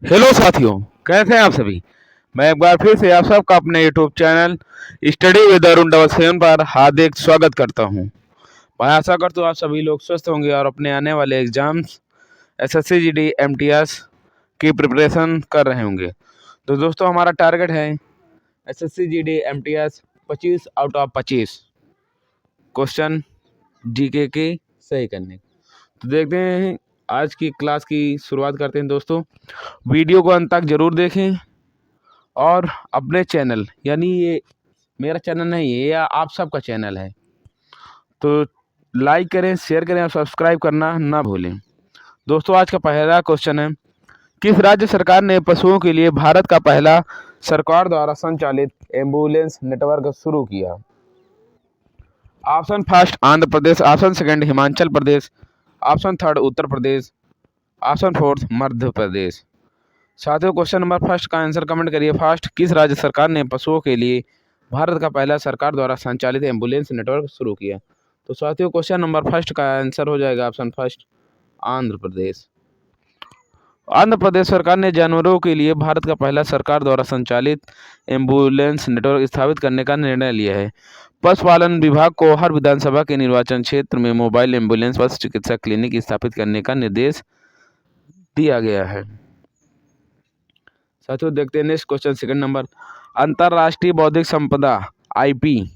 Hello साथियों, कैसे हैं आप सभी। मैं एक बार फिर से आप सबका अपने YouTube channel study with Arun 77 पर हार्दिक स्वागत करता हूं। मैं आशा करता हूं आप सभी लोग स्वस्थ होंगे और अपने आने वाले एग्जाम्स एसएससी जीडी एमटीएस की प्रिपरेशन कर रहे होंगे। तो दोस्तों, हमारा टारगेट है SSC GD MTS 25 out of 25 question GK के सही करने। तो देखते हैं, आज की क्लास की शुरुआत करते हैं। दोस्तों, वीडियो को अंत तक जरूर देखें और अपने चैनल, यानी ये मेरा चैनल नहीं है, ये आप सबका चैनल है, तो लाइक करें, शेयर करें और सब्सक्राइब करना ना भूलें। दोस्तों, आज का पहला क्वेश्चन है, किस राज्य सरकार ने पशुओं के लिए भारत का पहला सरकार द्वारा संचालित एम्बुलेंस नेटवर्क शुरू किया। Option first Andhra Pradesh, option second Himachal Pradesh, option third उत्तर प्रदेश, ऑप्शन फोर्थ मध्य प्रदेश। साथियों, क्वेश्चन नंबर फर्स्ट का आंसर कमेंट करिए। फर्स्ट, किस राज्य सरकार ने पशुओं के लिए भारत का पहला सरकार द्वारा संचालित एम्बुलेंस नेटवर्क शुरू किया। तो साथियों, क्वेश्चन नंबर फर्स्ट का आंसर हो जाएगा ऑप्शन फर्स्ट आंध्र प्रदेश। आंध्र प्रदेश सरकार ने जानवरों के लिए भारत का पहला सरकार द्वारा संचालित एम्बुलेंस नेटवर्क स्थापित करने का निर्णय लिया है। पशुपालन विभाग को हर विधानसभा के निर्वाचन क्षेत्र में मोबाइल एम्बुलेंस पशु चिकित्सा क्लिनिक स्थापित करने का निर्देश दिया गया है। साथियों, देखते हैं नेक्स्ट क्वेश्चन, सेकंड नंबर, अंतर्राष्ट्रीय बौद्धिक संपदा आईपी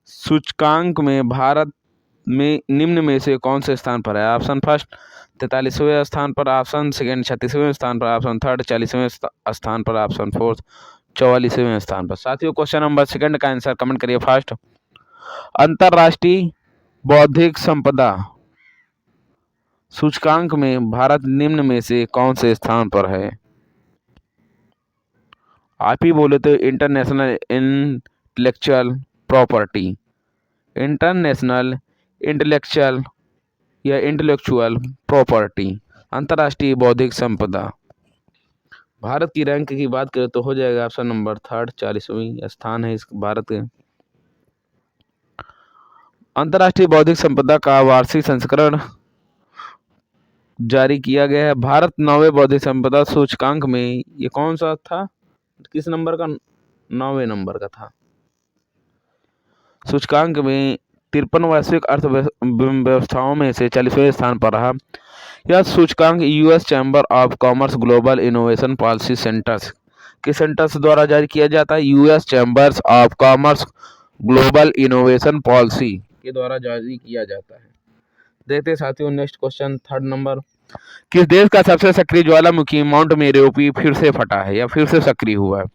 सूचकांक में भारत में निम्न में से कौन से स्थान पर है। ऑप्शन फर्स्ट 43वें स्थान पर, ऑप्शन सेकंड 36वें स्थान पर, ऑप्शन थर्ड 40वें स्थान पर, ऑप्शन फोर्थ 44वें स्थान पर। साथियों, क्वेश्चन नंबर सेकंड का आंसर कमेंट करिए। फर्स्ट, अंतर्राष्ट्रीय बौद्धिक संपदा सूचकांक में भारत निम्न में से कौन से स्थान पर है। आप ही बोले तो international intellectual property, international intellectual या इंटेलेक्चुअल प्रॉपर्टी, अंतर्राष्ट्रीय बौद्धिक संपदा। भारत की रैंक की बात करें तो हो जाएगा ऑप्शन नंबर थर्ड, 40वें स्थान है इस भारत के। अंतर्राष्ट्रीय बौद्धिक संपदा का वार्षिक संस्करण जारी किया गया है। भारत 9वें बौद्धिक संपदा सूचकांक में ये कौन सा था, किस नंबर का, 9वें नंबर का था। सूचकांक में 53 वैश्विक अर्थव्यवस्थाओं में से 40वें स्थान पर रहा। यह सूचकांक US chamber of commerce global innovation policy centres के सेंटर्स द्वारा जारी किया जाता है। US chambers of commerce global innovation policy के द्वारा जारी किया जाता है। देखते हैं साथियों नेक्स्ट क्वेश्चन, थर्ड नंबर, किस देश का सबसे सक्रिय ज्वालामुखी माउंट मेरोपी फिर से फटा है या फिर से सक्रिय हुआ है।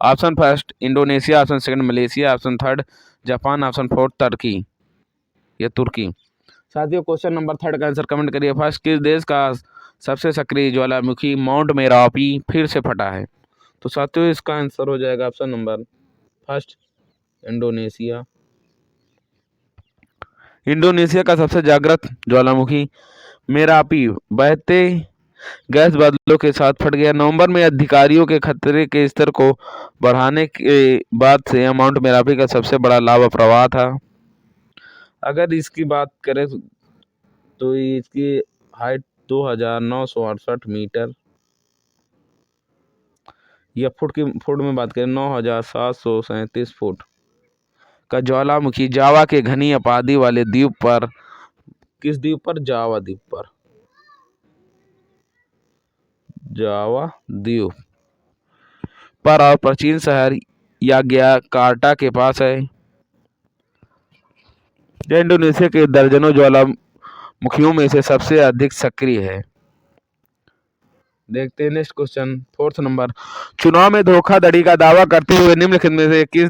Option first Indonesia, option second Malaysia, option third Japan, option fourth Turkey या तुर्की। साथियों, क्वेश्चन नंबर थर्ड का आंसर कमेंट करिए। फर्स्ट, किस देश का सबसे सक्रिय ज्वालामुखी माउंट मेरोपी फिर से फटा है। तो साथियों, इसका आंसर हो जाएगा option number first Indonesia. Indonesia का सबसे जागृत ज्वालामुखी मेरापी बहते गैस बादलों के साथ फट गया। नवंबर में अधिकारियों के खतरे के स्तर को बढ़ाने के बाद से यह माउंट मेरापी का सबसे बड़ा लावा प्रवाह था। अगर इसकी बात करें तो इसकी हाइट 2968 मीटर, या फुट में बात करें 9737 फुट का ज्वालामुखी जावा के घनी आबादी वाले द्वीप पर, किस द्वीप पर, जावा द्वीप पर, जावा द्वीप पर और प्राचीन शहर याग्याकार्टा के पास है। यह इंडोनेशिया के दर्जनों ज्वालामुखियों में से सबसे अधिक सक्रिय है। देखते हैं नेक्स्ट क्वेश्चन, फोर्थ नंबर, चुनाव में धोखाधड़ी का दावा करते हुए निम्नलिखित में से किस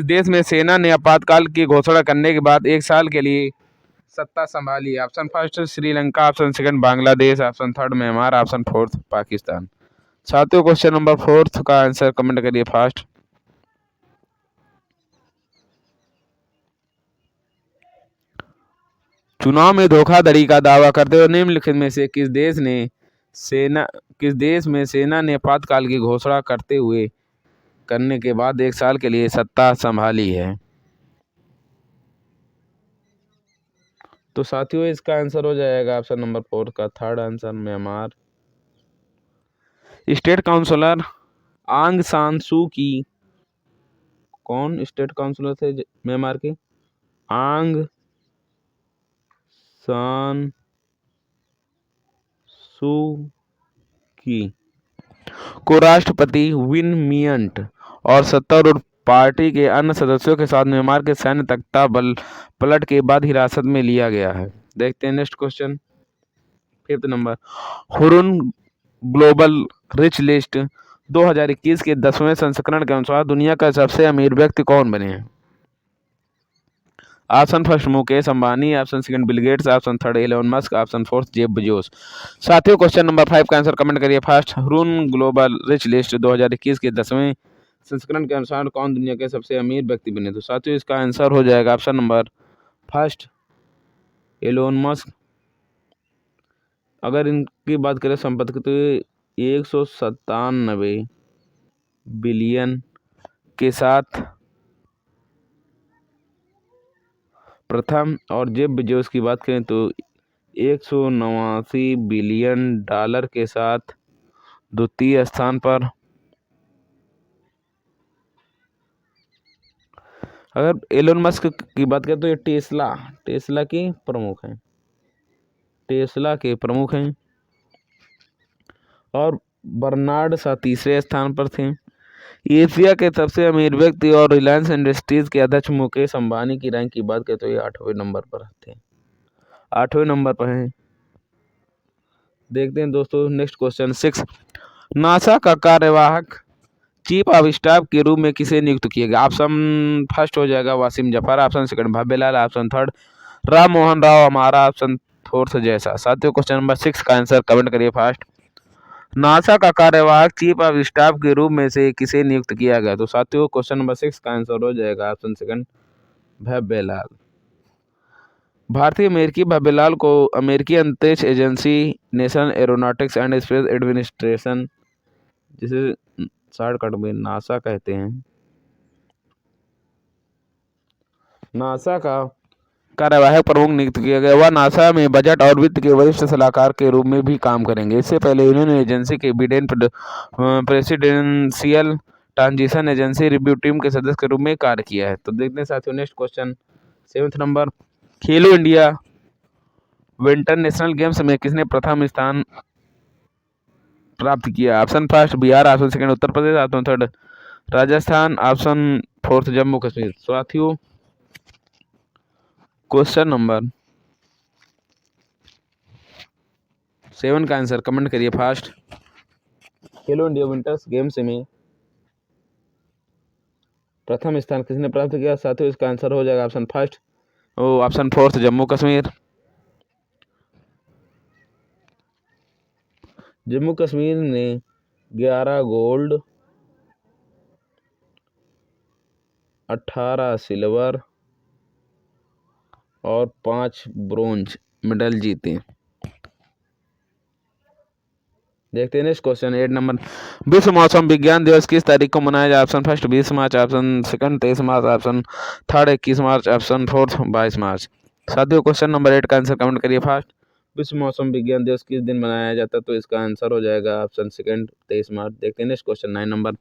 देश में सेना ने आपातकाल की घोषणा करने के बाद एक साल के लिए सत्ता संभाली। Option first Sri Lanka, option second Bangladesh, option third Myanmar, option fourth Pakistan. साथियों, क्वेश्चन नंबर फोर्थ का आंसर कमेंट करिए। फर्स्ट, चुनाव में धोखाधड़ी का दावा करते हुए निम्नलिखित में से किस देश में सेना ने आपातकाल की घोषणा करने के बाद एक साल के लिए सत्ता संभाली है। तो साथियों, इसका आंसर हो जाएगा ऑप्शन नंबर फोर का third answer Myanmar. State counsellor Aung San सू की, कौन स्टेट काउंसलर थे म्यांमार के? आंग सान सू की को राष्ट्रपति विन मिंट और सत्तारूढ़ पार्टी के अन्य सदस्यों के साथ म्यांमार के सैन्य तख्ता पलट के बाद हिरासत में लिया गया है। देखते हैं next question, 5th number. Hurun global rich list 2021 के 10वें संस्करण के अनुसार दुनिया का सबसे अमीर व्यक्ति कौन बने हैं? Option first Mukesh Ambani, option second Bill Gates, option third Elon Musk, option fourth Jeff Bezos. साथियों क्वेश्चन नंबर 5 का आंसर कमेंट करिए first. Hurun global rich list 2021 के 10वें संस्करण के अनुसार कौन दुनिया के सबसे अमीर व्यक्ति बने? तो साथियों इसका आंसर हो जाएगा option number first Elon Musk. अगर इनकी बात करें संपत्ति तो 197 बिलियन के साथ प्रथम, और जेफ बेजोस की बात करें तो 189 बिलियन डॉलर के साथ द्वितीय स्थान पर। अगर एलोन मस्क की बात करें तो ये टेस्ला के प्रमुख हैं, टेस्ला के प्रमुख हैं। और बर्नार्ड शा तीसरे स्थान पर थे। एशिया के सबसे अमीर व्यक्ति और रिलायंस इंडस्ट्रीज के अध्यक्ष मुकेश अंबानी की रैंक की बात करें तो ये 8वें नंबर पर थे, 8वें नंबर पर हैं। देखते हैं दोस्तों नेक्स्ट क्वेश्चन 6। नासा का कार्यवाहक चीफ ऑफ स्टाफ के रूप में किसे नियुक्त किया गया? ऑप्शन फर्स्ट हो जाएगा वासिम जफर, ऑप्शन सेकंड भव्य लाल, ऑप्शन थर्ड राम मोहन राव हमारा, ऑप्शन फोर्थ जैसा। साथियों क्वेश्चन नंबर 6 का आंसर कमेंट करिए फास्ट। नासा का कार्यवाहक चीफ ऑफ स्टाफ के रूप में से किसे नियुक्त किया गया? तो साथियों क्वेश्चन नंबर 6 का आंसर हो जाएगा ऑप्शन सेकंड भव्य लाल। भारतीय अमेरिकी भव्य लाल को अमेरिकी अंतरिक्ष agency national aeronautics and space administration, जिसे शॉर्टकट में नासा कहते हैं, नासा का कार्यवाहक प्रमुख नियुक्त किया गया। वह नासा में बजट और वित्त के वरिष्ठ सलाहकार के रूप में भी काम करेंगे। इससे पहले उन्होंने एजेंसी के Biden presidential transition agency review team के सदस्य के रूप में कार्य किया है। तो देखते हैं साथियों next question 7th number. Khelo India winter national games में किसने प्रथम स्थान प्राप्त किया? Option first Bihar, option second Uttar Pradesh, option third Rajasthan, option fourth Jammu Kashmir. साथियों क्वेश्चन नंबर 7 का आंसर कमेंट करिए fast. Khelo India winters games में प्रथम स्थान किसने प्राप्त किया? साथियों इसका आंसर हो जाएगा option first option fourth Jammu Kashmir. Jammu Kashmir ने 11 गोल्ड, 18 सिल्वर और 5 ब्रोंज मेडल जीते। देखते हैं नेक्स्ट क्वेश्चन 8 नंबर। विश्व मौसम विज्ञान दिवस किस तारीख को मनाया जाए? ऑप्शन फर्स्ट 20 मार्च, ऑप्शन सेकंड 23 मार्च, ऑप्शन थर्ड 21 मार्च, ऑप्शन फोर्थ 22 मार्च। साथियों क्वेश्चन नंबर 8 का आंसर कमेंट करिए फास्ट। विश्व मौसम विज्ञान दिवस किस दिन मनाया जाता है? तो इसका आंसर हो जाएगा ऑप्शन सेकंड 23 मार्च। देखते हैं नेक्स्ट क्वेश्चन 9 नंबर।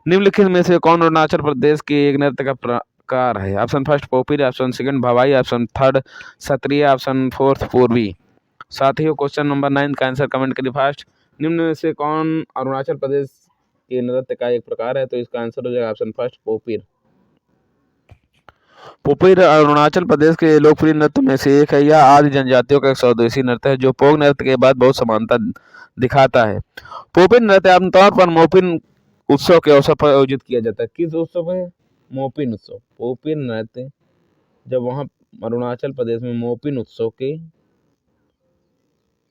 निम्नलिखित में से कौन अरुणाचल प्रदेश के एक नृत्य का प्रकार है? Option first Popir, option second Bhavai, option third Sattriya, option fourth Purvi. साथियों क्वेश्चन नंबर 9 का आंसर कमेंट करिए फास्ट। निम्न में से कौन अरुणाचल प्रदेश के नृत्य का एक प्रकार है? तो इसका आंसर हो जाएगा ऑप्शन फर्स्ट पोपीर। पोपीर अरुणाचल प्रदेश के लोकप्रिय नृत्य में से एक है। यह आदि जनजातियों का एक स्वदेशी नृत्य है जो फोक नृत्य के बाद बहुत समानता दिखाता है। पोपीर नृत्य आमतौर पर मोपिन उत्सव के अवसर पर आयोजित किया जाता है। किस उत्सव है? मोपिन उत्सव। पोपीर नृत्य जब वहाँ अरुणाचल प्रदेश में मोपिन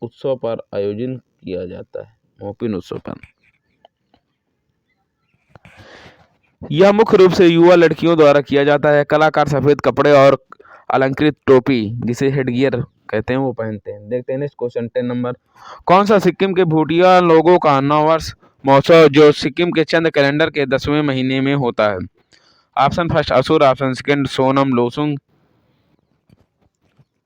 उत्सव पर आयोजन किया जाता है, मोपिन उत्सव पर। यह मुख्य रूप से युवा लड़कियों द्वारा किया जाता है। कलाकार सफेद कपड़े और अलंकृत टोपी, जिसे हेडगियर कहते हैं, वो पहनते हैं। देखते हैं नेक्स्ट क्वेश्चन 10 नंबर। कौन सा सिक्किम के भूटिया लोगों का नववर्ष महोत्सव जो सिक्किम के चंद्र कैलेंडर के 10वें महीने में होता है? Option first Asur, option second Sonam Losoong,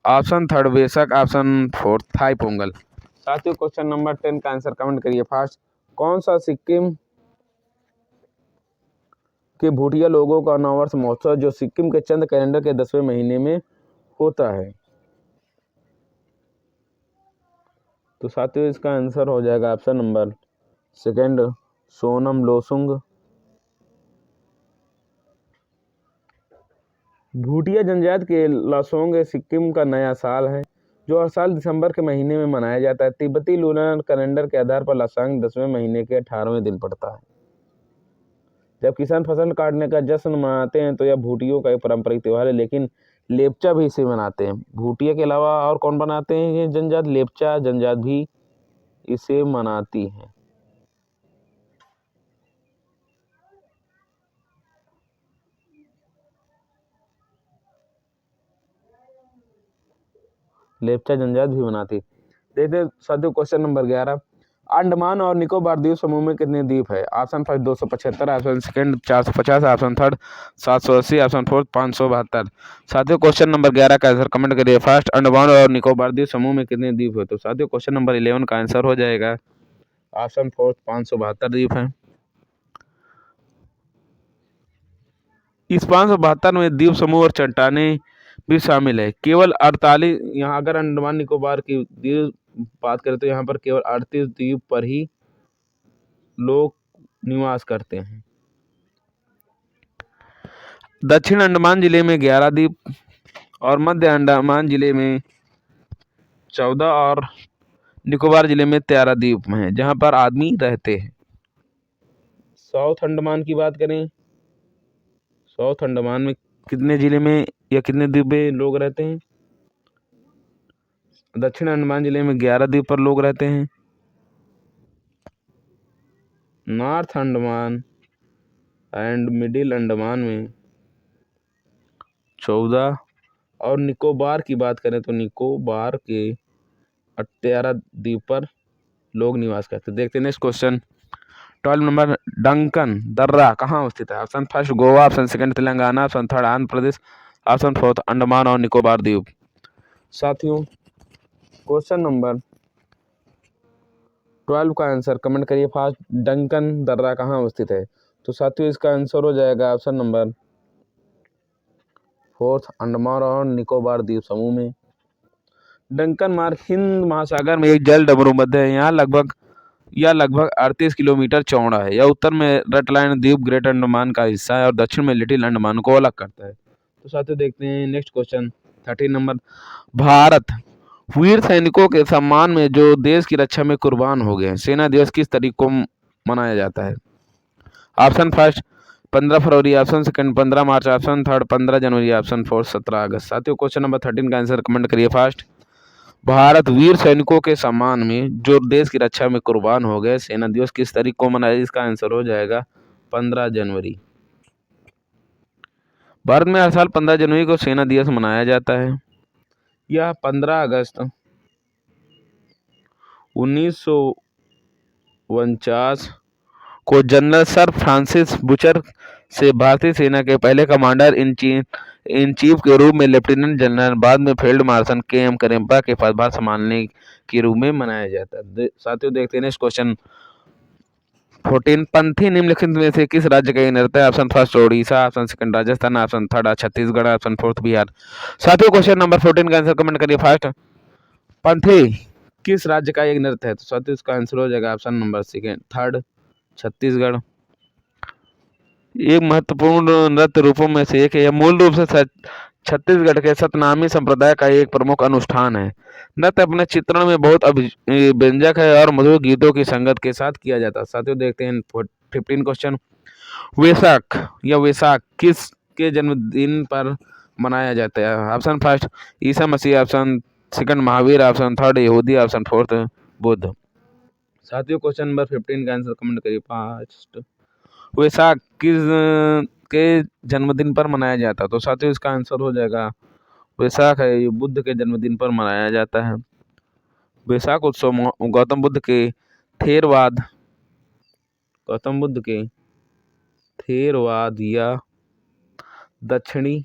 option third Vesak, option fourth Thai Pongal. साथियों क्वेश्चन नंबर 10 का आंसर कमेंट करिए फास्ट। कौन सा सिक्किम के भूटिया लोगों का नववर्ष महोत्सव जो सिक्किम के चंद्र कैलेंडर के 10वें महीने में होता है? तो साथियों इसका आंसर हो जाएगा option number second, Sonam Losoong. Bhutia जनजाति के लासोंग सिक्किम का नया साल है जो हर साल दिसंबर के महीने में मनाया जाता है। तिब्बती लूनर कैलेंडर के आधार पर लासांग 10वें महीने के 18वें दिन पड़ता है। जब किसान फसल काटने का जश्न मनाते हैं तो यह भूटियों का एक पारंपरिक त्यौहार है, लेकिन लेपचा भी इसे मनाते हैं। भूटिया के अलावा और कौन मनाते हैं ये जनजाति? लेपचा जनजाति भी इसे मनाती है। लेपचा जनजाति भी मनाती। देखते साथियों क्वेश्चन नंबर 11। अंडमान और निकोबार द्वीप समूह में कितने द्वीप है? Option first 275, option second 450, option third 780, option fourth 572। साथियों क्वेश्चन नंबर 11 का आंसर कमेंट करिए। फर्स्ट, अंडमान और निकोबार द्वीप समूह में कितने द्वीप है? तो साथियों क्वेश्चन नंबर 11 का आंसर हो जाएगा ऑप्शन फोर्थ 572 द्वीप है। इस 572 में द्वीप समूह और चट्टाने भी शामिल है। केवल 48 यहाँ अगर अंडमान निकोबार की द्वीप बात करें तो यहाँ पर केवल 38 द्वीप पर ही लोग निवास करते हैं। दक्षिण अंडमान जिले में 11 द्वीप और मध्य अंडमान जिले में 14 और निकोबार जिले में 13 द्वीप हैं जहां पर आदमी रहते हैं। साउथ अंडमान की बात करें, साउथ अंडमान में कितने जिले में या कितने द्वीप में लोग रहते हैं? दक्षिण अंडमान जिले में 11 द्वीप पर लोग रहते हैं। North Andaman and middle Andaman में 14 और निकोबार की बात करें तो निकोबार के 18 द्वीप पर लोग निवास करते हैं। देखते हैं नेक्स्ट क्वेश्चन 12 नंबर। डंकन दर्रा कहाँ स्थित है? Option first Goa, option second Telangana, option third Andhra Pradesh, option fourth Andaman और निकोबार द्वीप। साथियों क्वेश्चन नंबर 12 का आंसर कमेंट करिए। फर्स्ट, डंकन दर्रा कहाँ स्थित है? तो साथियों इसका आंसर हो जाएगा ऑप्शन नंबर फोर्थ अंडमान और निकोबार द्वीप समूह में। डंकन मार्ग हिंद महासागर में एक जल डमरू मध्य है। यहाँ लगभग 38 किलोमीटर चौड़ा है। यह उत्तर में रटलैंड द्वीप ग्रेटर अंडमान का हिस्सा है और दक्षिण में लिटिल अंडमान को अलग करता है। तो साथियों देखते हैं नेक्स्ट क्वेश्चन 13 नंबर। भारत वीर सैनिकों के सम्मान में जो देश की रक्षा में कुर्बान हो गए सेना दिवस किस तारीख को मनाया जाता है? ऑप्शन फर्स्ट 15 फरवरी, ऑप्शन सेकंड 15 मार्च, ऑप्शन थर्ड 15 जनवरी, ऑप्शन फोर्थ 17 अगस्त। साथियों क्वेश्चन नंबर 13 का आंसर कमेंट करिए। फर्स्ट, भारत वीर सैनिकों के सम्मान में जो देश की रक्षा में कुर्बान हो गए सेना दिवस किस तारीख को मनाया? इसका आंसर हो जाएगा 15 जनवरी। भारत में हर साल 15 जनवरी को सेना दिवस मनाया जाता है। यह 15 अगस्त 1949 को जनरल सर फ्रांसिस बुचर से भारतीय सेना के पहले कमांडर इन चीफ के रूप में लेफ्टिनेंट जनरल बाद में फील्ड मार्शल के.एम. करियप्पा के पदभार संभालने के रूप में मनाया जाता है। साथियों देखते हैं नेक्स्ट क्वेश्चन 14। पंथी निम्नलिखित में से किस राज्य का नृत्य है? Option first Odisha, option second Rajasthan, option third Chhattisgarh, option fourth Bihar. साथियों क्वेश्चन नंबर 14 का आंसर कमेंट करिए। फर्स्ट, पंथी किस राज्य का एक नृत्य है? तो साथियों इसका आंसर हो जाएगा option number second third Chhattisgarh. एक महत्वपूर्ण नृत्य रूपों में से एक है। यह मूल रूप से छत्तीसगढ़ के सतनामी संप्रदाय का एक प्रमुख अनुष्ठान है। नृत्य अपने चित्रण में बहुत व्यंजक है और मधुर गीतों की संगत के साथ किया जाता है। साथियों देखते हैं 15 क्वेश्चन। वैशाख या वैशाख किस के जन्मदिन पर मनाया जाता है? Option first Isa Masih, option second Mahavir, option third यहूदी, ऑप्शन फोर्थ बुद्ध। साथियों क्वेश्चन नंबर 15 का आंसर कमेंट करिए। फर्स्ट, वैशाख किस के जन्मदिन पर मनाया जाता है? तो साथियों इसका आंसर हो जाएगा वैशाख है ये बुद्ध के जन्मदिन पर मनाया जाता है। वैशाख उत्सव गौतम बुद्ध के थेरवाद या दक्षिणी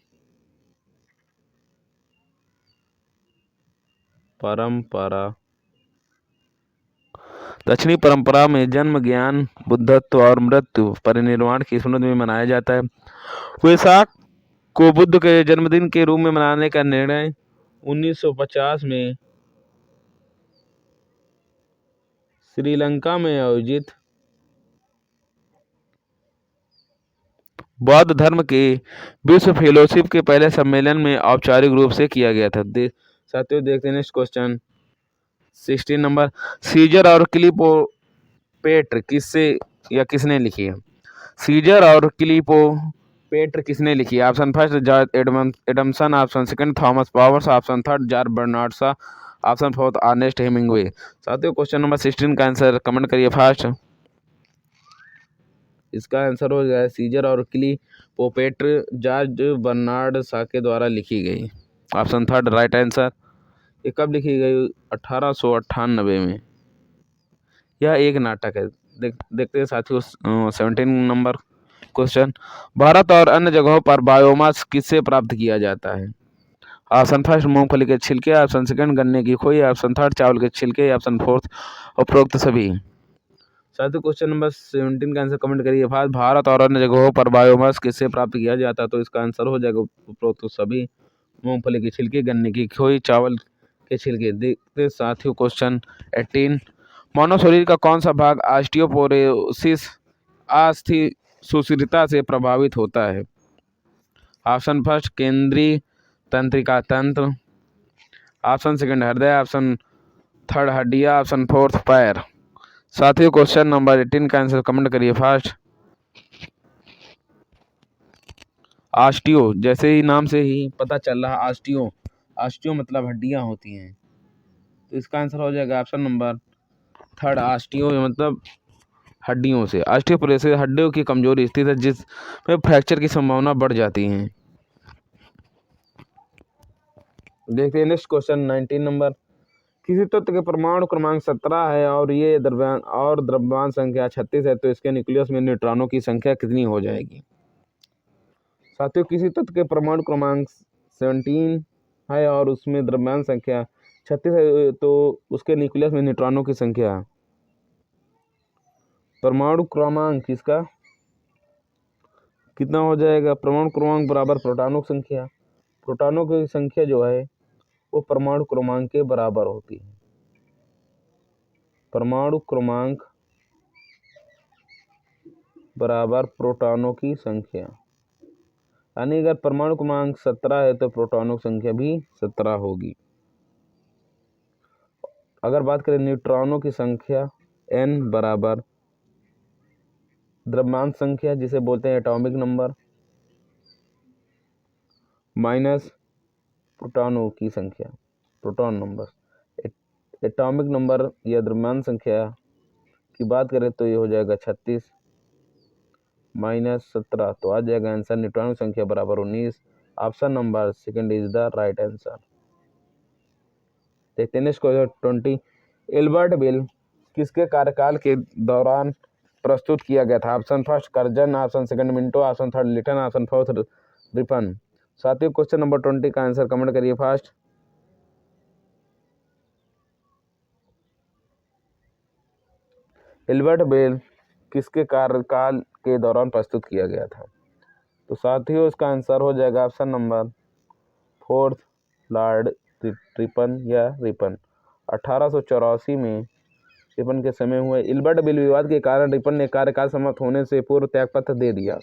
परंपरा दक्षिणी परंपरा में जन्म, ज्ञान, बुद्धत्व और मृत्यु परिनिर्वाण की स्मृति में मनाया जाता है। वैशाख को बुद्ध के जन्मदिन के रूप में मनाने का निर्णय 1950 में श्रीलंका में आयोजित बौद्ध धर्म के विश्व फेलोशिप के पहले सम्मेलन में औपचारिक रूप से किया गया था। साथियों देखते हैं नेक्स्ट क्वेश्चन 16 नंबर। सीजर और क्लियोपेट्र किसने लिखी है? सीजर और क्लियोपेट्र किसने लिखी है? Option first George Adamson, option second Thomas Powers, option third George Bernard Shaw, option fourth Ernest Hemingway. साथियों क्वेश्चन नंबर 16 का आंसर कमेंट करिए फास्ट। इसका आंसर हो जाए सीजर और क्लियोपेट्र जॉर्ज बर्नार्ड शॉ के द्वारा लिखी गई। Option third right answer. ये कब लिखी गई? 1898 में। यह एक नाटक है। देखते हैं साथियों 17 नंबर क्वेश्चन। भारत और अन्य जगहों पर बायोमास किससे प्राप्त किया जाता है? ऑप्शन फर्स्ट मूंगफली के छिलके, ऑप्शन सेकंड गन्ने की खोई, ऑप्शन थर्ड चावल के छिलके, ऑप्शन फोर्थ उपरोक्त सभी। साथियों क्वेश्चन नंबर 17 का आंसर कमेंट करिए। भारत और अन्य जगहों पर बायोमास किससे प्राप्त किया जाता है? तो इसका आंसर हो जाएगा उपरोक्त सभी। मूंगफली के छिलके, गन्ने की खोई, चावल के छिलके। देखते साथियों क्वेश्चन 18। मानव शरीर का कौन सा भाग ऑस्टियोपोरोसिस अस्थिसुषिरता से प्रभावित होता है? ऑप्शन फर्स्ट केंद्रीय तंत्रिका तंत्र, ऑप्शन सेकंड हृदय, ऑप्शन थर्ड हड्डियां, ऑप्शन फोर्थ पैर। साथियों क्वेश्चन नंबर 18 का आंसर कमेंट करिए फास्ट। ऑस्टियो, जैसे ही नाम से ही पता चल रहा, ऑस्टियो मतलब हड्डियां होती हैं, तो इसका आंसर हो जाएगा ऑप्शन नंबर थर्ड ऑस्टियो मतलब हड्डियों से। ऑस्टियोपोरोसिस हड्डियों की कमजोरी स्थिति है जिसमें फ्रैक्चर की संभावना बढ़ जाती है। देखते हैं नेक्स्ट क्वेश्चन 19 नंबर। किसी तत्व के परमाणु क्रमांक 17 है और ये द्रव्यमान संख्या 36 है, तो इसके न्यूक्लियस में न्यूट्रॉनों की संख्या कितनी हो जाएगी? साथियों किसी तत्व के परमाणु क्रमांक 17 है और उसमें द्रव्यमान संख्या 36 है, तो उसके न्यूक्लियस में न्यूट्रॉनों की संख्या, परमाणु क्रमांक किसका कितना हो जाएगा? परमाणु क्रमांक बराबर प्रोटॉनों की संख्या। प्रोटॉनों की संख्या जो है वो परमाणु क्रमांक के बराबर होती है। परमाणु क्रमांक बराबर प्रोटॉनों की संख्या, यानी अगर परमाणु क्रमांक 17 है तो प्रोटॉनों की संख्या भी 17 होगी। अगर बात करें न्यूट्रॉनों की संख्या, n बराबर द्रव्यमान संख्या जिसे बोलते हैं एटॉमिक नंबर, माइनस प्रोटॉनों की संख्या, प्रोटॉन नंबर। एटॉमिक नंबर या द्रव्यमान संख्या की बात करें तो ये हो जाएगा 36 माइनस 17, तो आ जाएगा आंसर न्यूट्रॉन की संख्या बराबर 19। Option number second is the right answer. देखते हैं नेक्स्ट क्वेश्चन 20। एल्बर्ट बेल किसके कार्यकाल के दौरान प्रस्तुत किया गया था? Option first Curzon, option second Minto, option third Lytton, option fourth Ripon. साथियों क्वेश्चन नंबर 20 का आंसर कमेंट करिए फास्ट। एल्बर्ट बेल किसके कार्यकाल के दौरान प्रस्तुत किया गया था? तो साथियों इसका आंसर हो जाएगा option number fourth Lord Ripon या रिपन। 1884 में रिपन के समय हुए एल्बर्ट बेल विवाद के कारण रिपन ने कार्यकाल समाप्त होने से पूर्व त्यागपत्र दे दिया।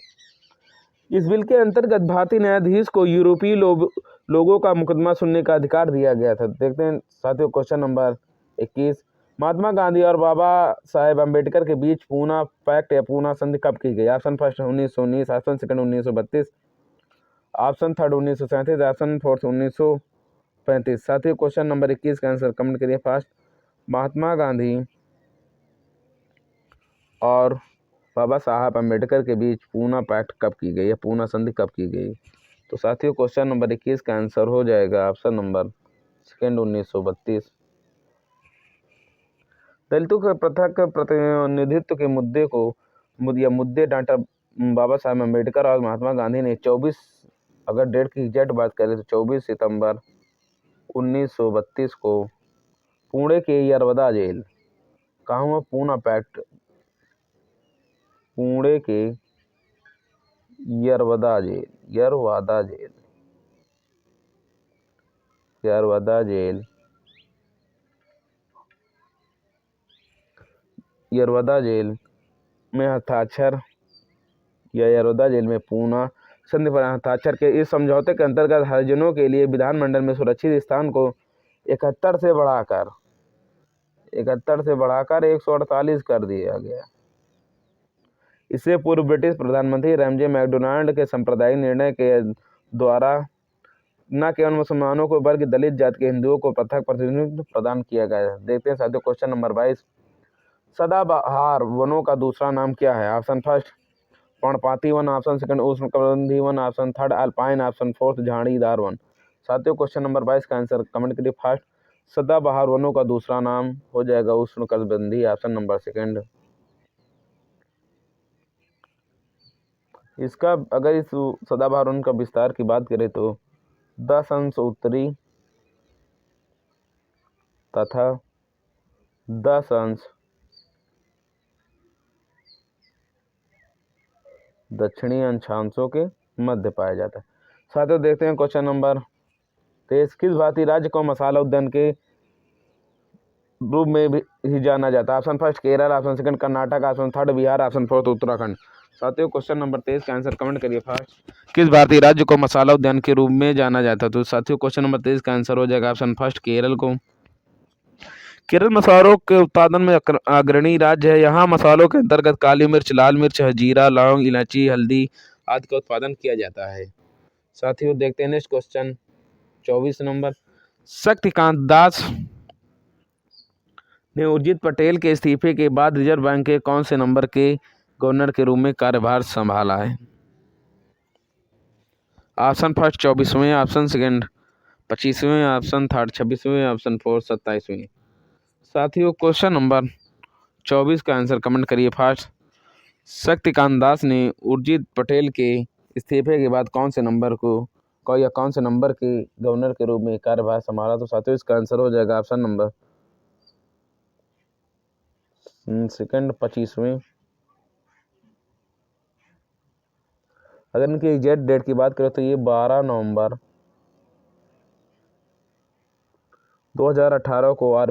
इस बिल के अंतर्गत भारतीय न्यायाधीश को यूरोपीय लोगों का मुकदमा सुनने का अधिकार दिया गया था। देखते हैं साथियों क्वेश्चन नंबर 21। महात्मा गांधी और बाबा साहेब अम्बेडकर के बीच पूना पैक्ट या पूना संधि कब की गई? Option first 1919, option second 1932, option third 1937, option fourth 1935। साथियों क्वेश्चन नंबर 21 का आंसर कमेंट करिए फास्ट। महात्मा गांधी और बाबा साहब अम्बेडकर के बीच पूना पैक्ट कब की गई या पूना संधि कब की गई? तो साथियों क्वेश्चन नंबर 21 का आंसर हो जाएगा ऑप्शन नंबर सेकंड 1932। दलितों के पृथक प्रतिनिधित्व के मुद्दे डॉक्टर बाबा साहब अम्बेडकर और महात्मा गांधी ने 24, अगर डेट की एग्जैक्ट बात करें तो 24 सितंबर 1932 को पुणे के यरवदा जेल कहाँ हुआ? पूना पैक्ट, पुणे के Yerwada jail, Yerwada jail, Yerwada jail, Yerwada jail में हस्ताक्षर या यरवदा जेल में पूना संधि पर हस्ताक्षर के इस समझौते के अंतर्गत हरिजनों के लिए विधानमंडल में सुरक्षित स्थान को 71 से बढ़ाकर 148 कर दिया गया। इससे पूर्व ब्रिटिश प्रधानमंत्री रैमजे मैकडोनाल्ड के सांप्रदायिक निर्णय के द्वारा न केवल मुसलमानों को बल्कि दलित जाति के हिंदुओं को पृथक प्रतिनिधित्व प्रदान किया गया। देखते हैं साथियों क्वेश्चन नंबर 22। सदाबहार वनों का दूसरा नाम क्या है? ऑप्शन फर्स्ट पर्णपाती वन, ऑप्शन सेकंड उष्णकटिबंधीय one, option third alpine, option fourth झाड़ीदार वन। साथियों क्वेश्चन नंबर 22 का आंसर कमेंट करिए। फर्स्ट सदाबहार वनों का दूसरा नाम हो जाएगा उष्णकटिबंधीय, ऑप्शन नंबर सेकंड। इसका अगर इस सदाबहार वन का विस्तार की बात करें तो 10 अंश उत्तरी तथा 10 अंश दक्षिणी अक्षांशों के मध्य पाया जाता है। साथियों देखते हैं क्वेश्चन नंबर 23। किस भारतीय राज्य को मसाला उद्यान के रूप में भी ही जाना जाता है? Option first Kerala, option second Karnataka, option third Bihar, option fourth Uttarakhand. साथियों क्वेश्चन नंबर 23 का आंसर कमेंट करिए। फर्स्ट किस भारतीय राज्य को मसाला उद्यान के रूप में जाना जाता है? तो साथियों क्वेश्चन नंबर 23 का आंसर हो जाएगा ऑप्शन फर्स्ट केरल को। केरल मसालों के उत्पादन में अग्रणी राज्य है। यहाँ मसालों के अंतर्गत काली मिर्च, लाल मिर्च, जीरा, लौंग, इलायची, हल्दी आदि का उत्पादन किया जाता है। साथियों देखते हैं next question 24 number. Shaktikanta Das ने उर्जित पटेल के इस्तीफे के बाद रिजर्व बैंक के कौन से नंबर के गवर्नर के रूप में कार्यभार संभाला है? ऑप्शन फर्स्ट 24वें, ऑप्शन सेकंड 25वें, ऑप्शन थर्ड 26वें, ऑप्शन फोर्थ 27वें। साथियों क्वेश्चन नंबर 24 का आंसर कमेंट करिए। फर्स्ट शक्तिकांत दास ने उर्जित पटेल के इस्तीफे के बाद कौन से नंबर के गवर्नर के रूप में कार्यभार संभाला? तो साथियों इसका आंसर हो जाएगा ऑप्शन नंबर सेकंड 25वें। अगर इनकी एग्जैक्ट डेट की बात करें तो ये 12 नवंबर 2018 को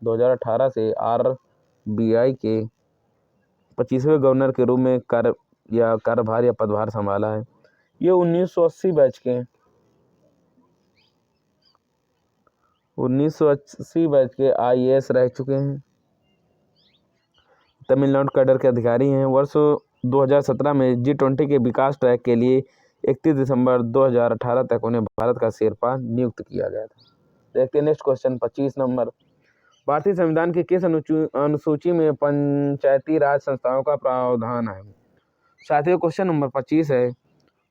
2018 से आरबीआई के 25वें गवर्नर के रूप में कार्यभार या पदभार संभाला है। ये 1980 बैच के आईएएस रह चुके हैं। तमिलनाडु कैडर के अधिकारी हैं। वर्ष 2017 में G20 के विकास ट्रैक के लिए 31 दिसंबर 2018 तक उन्हें भारत का शेरपा नियुक्त किया गया था। देखते हैं नेक्स्ट क्वेश्चन 25 नंबर। भारतीय संविधान की किस अनुसूची में पंचायती राज संस्थाओं का प्रावधान है? साथियों क्वेश्चन नंबर 25 है।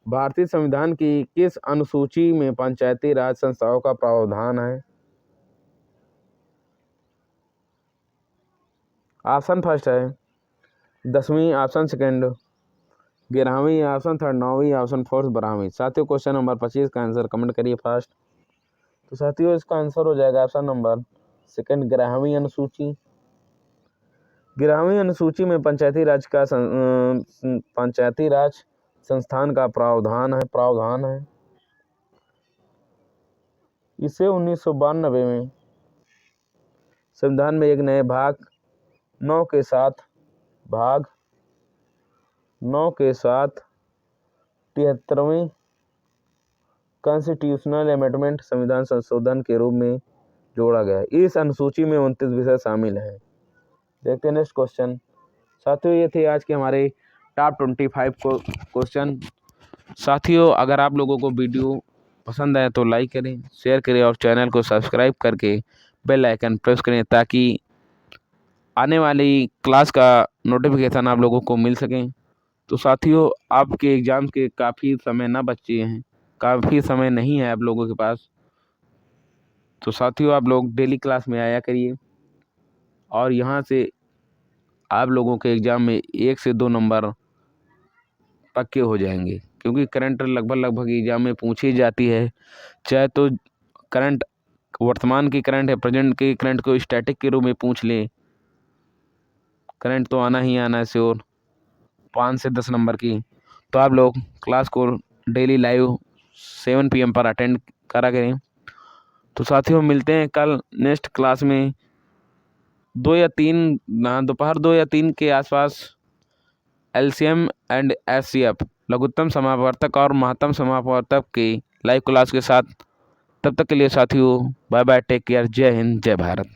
भारतीय संविधान की किस अनुसूची में पंचायती राज संस्थाओं का प्रावधान है? ऑप्शन फर्स्ट है 10वीं, ऑप्शन सेकंड 11वीं, ऑप्शन थर्ड 9वीं, ऑप्शन फोर्थ 12वीं। साथियों क्वेश्चन नंबर 25 का आंसर कमेंट करिए फर्स्ट। तो साथियों इसका आंसर हो जाएगा ऑप्शन नंबर सेकंड 11वीं अनुसूची। 11वीं अनुसूची में पंचायती राज संस्थान का प्रावधान है। इसे 1992 में संविधान में एक नए भाग 9 के साथ 73वीं कॉन्स्टिट्यूशनल अमेंडमेंट संविधान संशोधन के रूप में जोड़ा गया है। इस अनुसूची में 29 विषय शामिल हैं। देखते हैं नेक्स्ट क्वेश्चन। साथियों ये थे आज के हमारे टॉप 25 क्वेश्चन। साथियों अगर आप लोगों को वीडियो पसंद आए तो लाइक करें, शेयर करें और चैनल को सब्सक्राइब करके बेल आइकन प्रेस करें ताकि आने वाली क्लास का नोटिफिकेशन आप लोगों को मिल सकें। तो साथियों आपके एग्ज़ाम के काफ़ी समय ना बचे हैं, काफ़ी समय नहीं है आप लोगों के पास। तो साथियों आप लोग डेली क्लास में आया करिए और यहाँ से आप लोगों के एग्ज़ाम में 1 से 2 नंबर पक्के हो जाएंगे, क्योंकि करंट लगभग एग्ज़ाम में पूछी जाती है। चाहे तो करंट वर्तमान की करंट है, प्रेजेंट की करंट को स्टैटिक के रूप में पूछ लें करंट तो आना ही आना है श्योर, 5 से 10 नंबर की। तो आप लोग क्लास को डेली लाइव 7 PM पर अटेंड करा करें। तो साथियों मिलते हैं कल नेक्स्ट क्लास में 2 या 3 दोपहर 2 या 3 के आसपास LCM एंड SCF लघुत्तम समापवर्तक और महत्तम समापवर्तक की लाइव क्लास के साथ। तब तक के लिए साथियों बाय बाय, टेक केयर, जय हिंद, जय भारत।